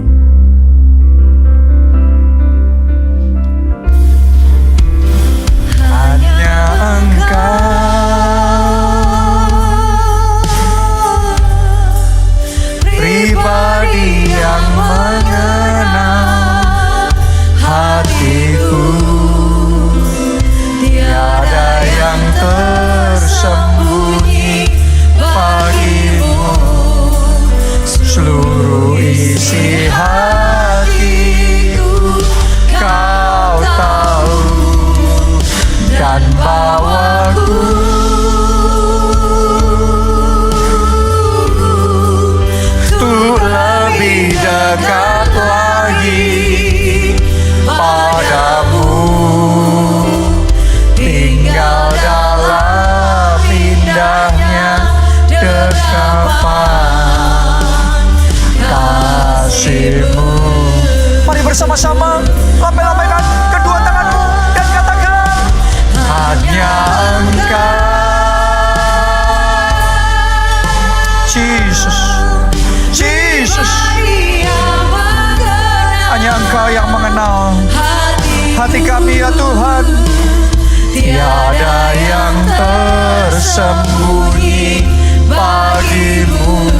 Hanya Engkau pribadi yang mengenal hatiku. Tiada yang tersembunyi bagimu. Seluruh isi hatiku Kau tahu, dan bawaku untuk lebih dekat lagi padamu. Tinggal dalam indahnya dekapan kasih-Mu. Mari bersama-sama lambaikan kedua tanganmu dan katakan, hanya Engkau, Jesus, Jesus. Hanya Engkau yang mengenal hati kami ya Tuhan. Tiada yang tersembunyi bagimu.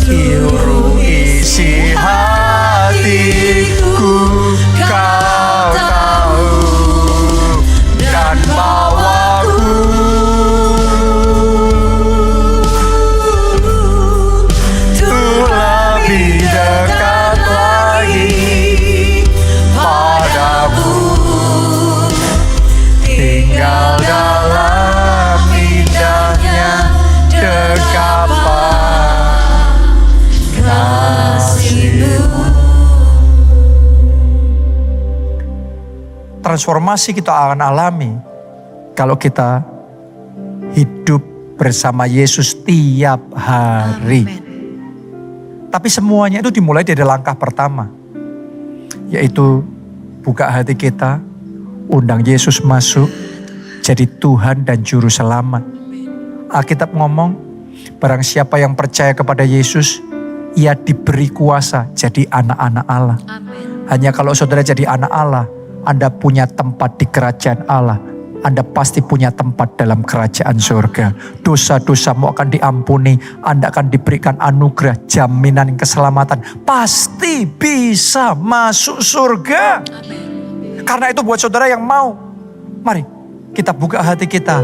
Seluruh isi hatiku Kau tahu, dan bawaku untuk lebih dekat lagi padamu. Tinggal dalam indahnya dekapan kasih-Mu. Transformasi kita akan alami kalau kita hidup bersama Yesus tiap hari. Amen. Tapi semuanya itu dimulai dari langkah pertama, yaitu buka hati kita, undang Yesus masuk jadi Tuhan dan Juru Selamat. Alkitab ngomong, Barang siapa yang percaya kepada Yesus, ia diberi kuasa jadi anak-anak Allah. Amin. Hanya kalau saudara jadi anak Allah, Anda punya tempat di kerajaan Allah. Anda pasti punya tempat dalam kerajaan surga. Dosa-dosamu akan diampuni. Anda akan diberikan anugerah, jaminan keselamatan. Pasti bisa masuk surga. Karena itu buat saudara yang mau, mari kita buka hati kita.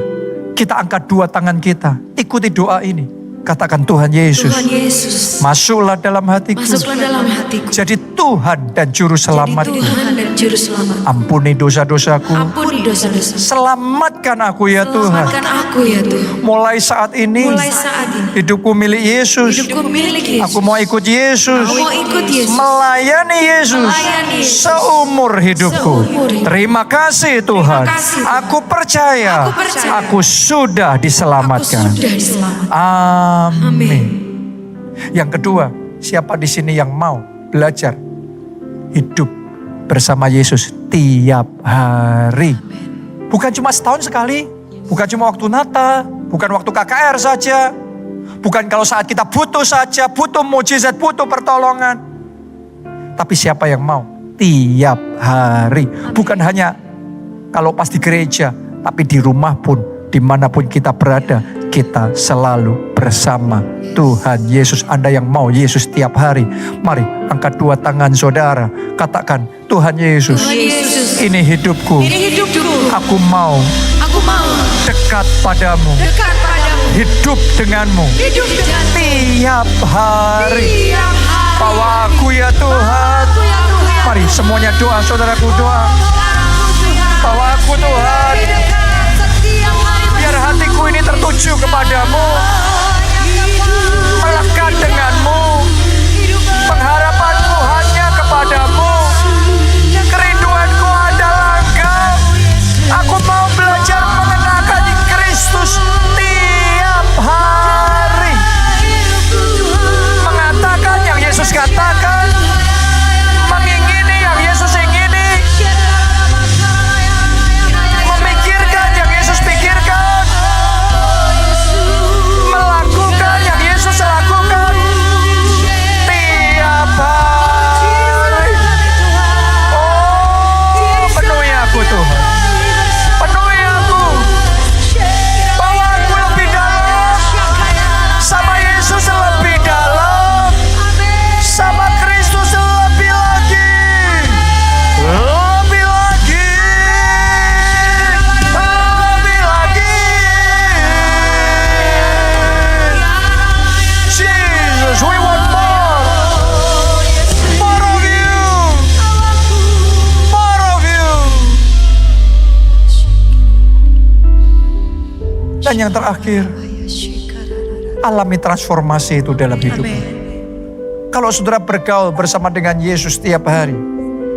Kita angkat dua tangan kita. Ikuti doa ini. Katakan, Tuhan Yesus, Tuhan Yesus, masuklah dalam hatiku. masuklah dalam hatiku. Jadi Tuhan dan Juru Selamatku. Jadi Tuhan dan Juru Selamat. Ampuni dosa-dosaku. Ampuni dosa-dosa. Selamatkan aku ya Tuhan. Selamatkan aku ya Tuhan. Mulai saat ini, Mulai saat ini, hidupku milik Yesus. hidupku milik Yesus. Aku mau ikut Yesus. Aku mau ikut Yesus. Melayani Yesus. Melayani Yesus. Seumur hidupku. Seumur hidup. Terima kasih Tuhan. Terima kasih, Tuhan. Aku percaya. Aku percaya. Aku sudah Aku diselamatkan. sudah diselamatkan. Amin. Yang kedua, siapa di sini yang mau belajar hidup bersama Yesus tiap hari? Bukan cuma setahun sekali, bukan cuma waktu Natal, bukan waktu KKR saja, bukan kalau saat kita butuh saja, butuh mujizat, butuh pertolongan. Tapi siapa yang mau tiap hari? Bukan hanya kalau pas di gereja, tapi di rumah pun, dimanapun kita berada, kita selalu bersama Tuhan Yesus. Anda yang mau Yesus tiap hari, mari angkat dua tangan saudara. Katakan, Tuhan Yesus, Tuhan Yesus, ini hidupku. ini hidupku. Aku mau Aku mau dekat padamu, dekat padamu. hidup denganmu Hidup dengan tiap hari. tiap hari. Bawa aku ya Tuhan. Aku ya Tuhan. Mari semuanya doa, saudaraku doa. Bawa aku Tuhan. Setiap hari Biar hatiku ini tertuju kepadamu, melekat denganmu, pengharapanku hanya kepadamu, kerinduanku adalah Engkau. Aku mau belajar mengenakan Kristus tiap hari, mengatakan yang Yesus katakan, mengingini yang Yesus ingini, memikirkan yang Yesus pikirkan, melakukan yang Yesus lakukan tiap hari. Oh, penuhi aku Tuhan, penuhi aku, bawa aku lebih dalam, sama Yesus lebih dalam, sama Kristus lebih lagi, lebih lagi, lebih lagi. Jesus, we want more of you, more of you. Dan yang terakhir, alami transformasi itu dalam hidupmu. Kalau saudara bergaul bersama dengan Yesus tiap hari,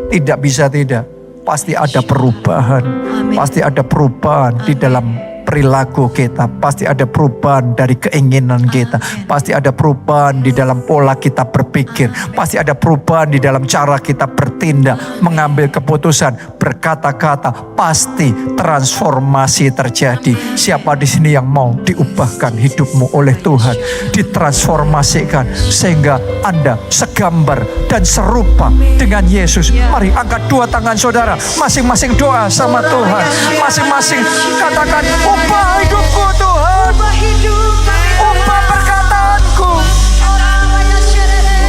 tidak bisa tidak, pasti ada perubahan. Pasti ada perubahan di dalam perilaku kita, pasti ada perubahan dari keinginan kita, pasti ada perubahan di dalam pola kita berpikir, pasti ada perubahan di dalam cara kita bertindak, mengambil keputusan, berkata-kata, pasti transformasi terjadi. Siapa di sini yang mau diubahkan hidupmu oleh Tuhan, ditransformasikan sehingga Anda segambar dan serupa dengan Yesus? Mari angkat dua tangan saudara, masing-masing doa sama Tuhan, masing-masing katakan, ubah hidupku Tuhan, ubah perkataanku,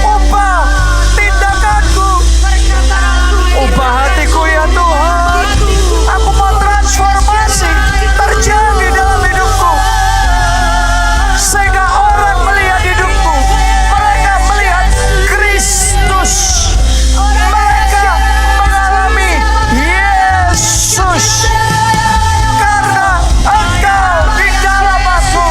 ubah tindakanku, ubah hatiku ya Tuhan. Aku mau transformasi terjadi dalam hidupku, sehingga orang melihat hidupku, mereka melihat Kristus, mereka mengalami Yesus. Karena Engkau di dalam aku,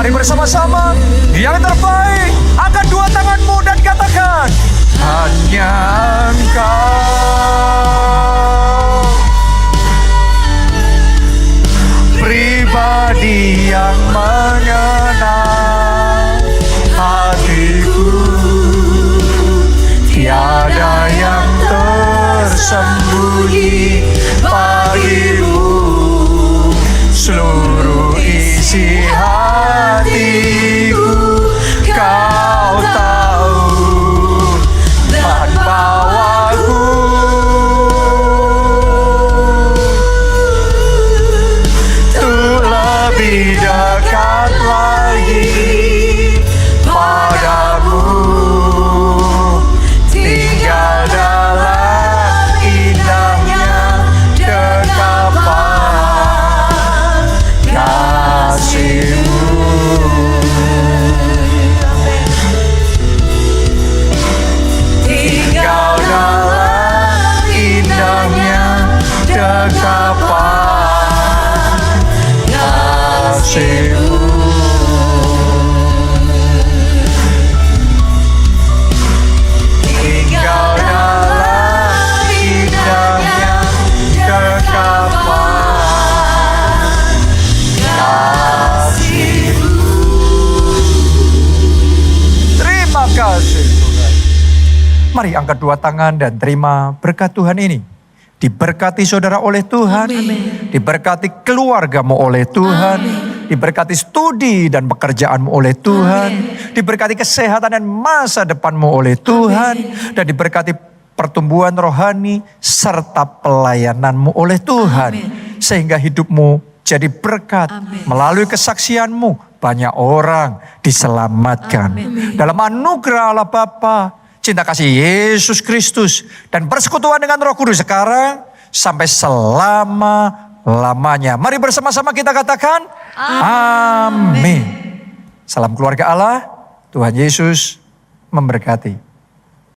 Mari bersama-sama, yang terbaik, angkat dua tanganmu dan katakan, hanya Engkau. Pribadi yang mengenal hatiku, tiada yang tersembunyi bagimu. Seluruh isi hatiku Kau tahu, dan bawaku untuk lebih dekat lagi padamu, tinggal dalam indahnya dekapan kasih-Mu. Tinggal dalam indahnya dekapan kasih-Mu. Tinggal dalam indahnya dekapan kasih-Mu. Terima kasih Tuhan. Mari angkat dua tangan dan terima berkat Tuhan ini. Diberkati saudara oleh Tuhan. Diberkati keluargamu oleh Tuhan. Diberkati studi dan pekerjaanmu oleh Tuhan. Diberkati kesehatan dan masa depanmu oleh Tuhan. Dan diberkati pertumbuhan rohani serta pelayananmu oleh Tuhan. Sehingga hidupmu jadi berkat. Melalui kesaksianmu banyak orang diselamatkan. Dalam anugerah Allah Bapa, cinta kasih Yesus Kristus, dan persekutuan dengan Roh Kudus sekarang sampai selama-lamanya. Mari bersama-sama kita katakan amin. Salam keluarga Allah, Tuhan Yesus memberkati.